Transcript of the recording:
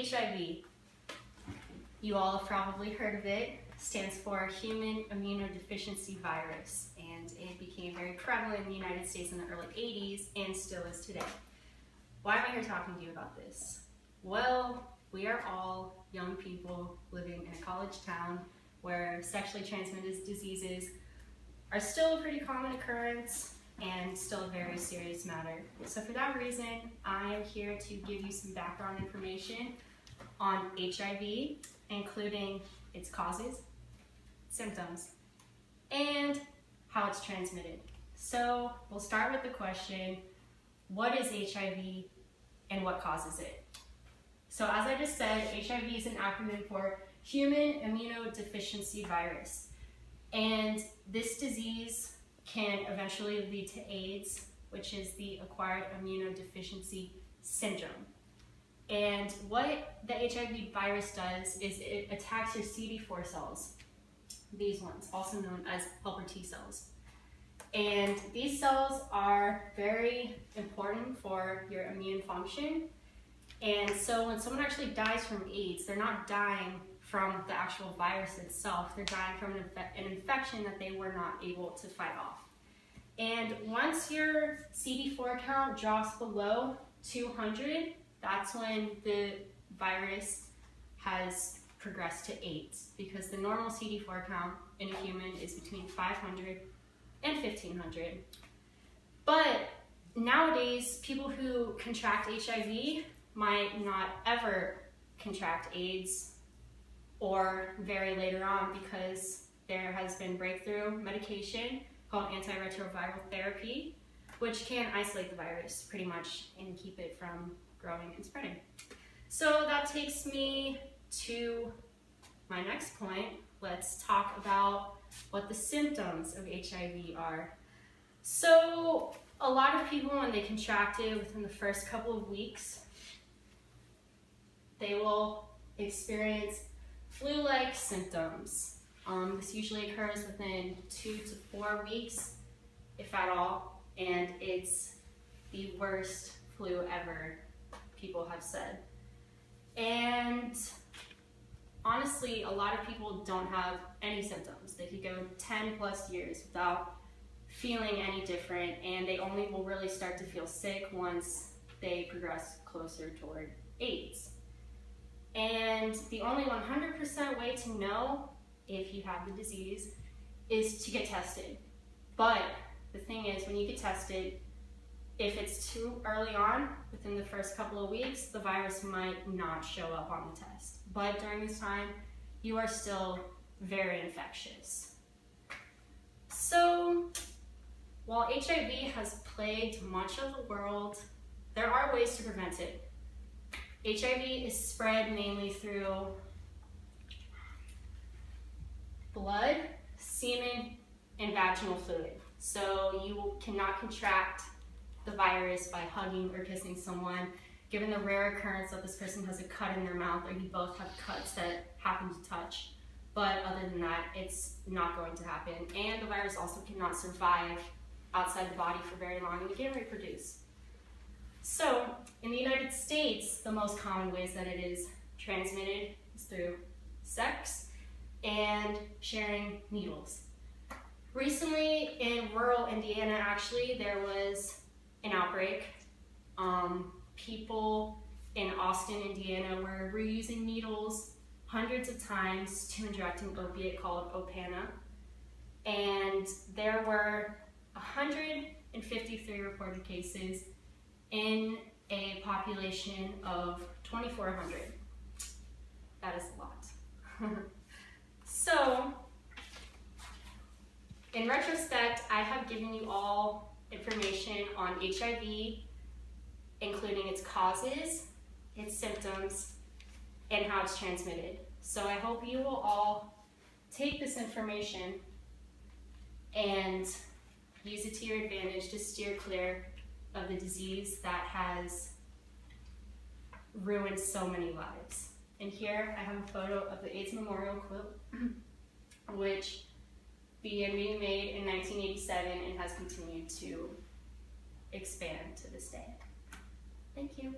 HIV. You all have probably heard of it. Stands for Human Immunodeficiency Virus, and it became very prevalent in the United States in the early 80s and still is today. Why am I here talking to you about this? Well, we are all young people living in a college town where sexually transmitted diseases are still a pretty common occurrence and still a very serious matter. So for that reason, I am here to give you some background information on HIV, including its causes, symptoms, and how it's transmitted. So we'll start with the question, what is HIV and what causes it? So as I just said, HIV is an acronym for Human Immunodeficiency Virus. And this disease can eventually lead to AIDS, which is the Acquired Immunodeficiency Syndrome. And what the HIV virus does is it attacks your CD4 cells, these ones, also known as helper T cells. And these cells are very important for your immune function. And so when someone actually dies from AIDS, they're not dying from the actual virus itself, they're dying from an infection that they were not able to fight off. And once your CD4 count drops below 200, that's when the virus has progressed to AIDS, because the normal CD4 count in a human is between 500 and 1500. But nowadays, people who contract HIV might not ever contract AIDS or very later on, because there has been breakthrough medication called antiretroviral therapy, which can isolate the virus pretty much and keep it from growing and spreading. So that takes me to my next point. Let's talk about what the symptoms of HIV are. So a lot of people, when they contract it within the first couple of weeks, they will experience flu-like symptoms. This usually occurs within 2 to 4 weeks, if at all, and it's the worst flu ever, people have said. And honestly, a lot of people don't have any symptoms. They could go 10 plus years without feeling any different, and they only will really start to feel sick once they progress closer toward AIDS. And the only 100% way to know if you have the disease is to get tested. But the thing is, when you get tested, if it's too early on, within the first couple of weeks, the virus might not show up on the test. But during this time, you are still very infectious. So, while HIV has plagued much of the world, there are ways to prevent it. HIV is spread mainly through blood, semen, and vaginal fluid. So you cannot contract the virus by hugging or kissing someone, given the rare occurrence that this person has a cut in their mouth or you both have cuts that happen to touch. But other than that, it's not going to happen. And the virus also cannot survive outside the body for very long, and it can't reproduce. So, in the United States, the most common ways that it is transmitted is through sex and sharing needles. Recently, in rural Indiana, actually, there was an outbreak. People in Austin, Indiana, were reusing needles hundreds of times to inject an opiate called Opana. And there were 153 reported cases in a population of 2,400. That is a lot. So, in retrospect, I have given you all information on HIV, including its causes, its symptoms, and how it's transmitted. So I hope you will all take this information and use it to your advantage to steer clear of the disease that has ruined so many lives. And here I have a photo of the AIDS Memorial Quilt, which began being made in 1987 and has continued to expand to this day. Thank you.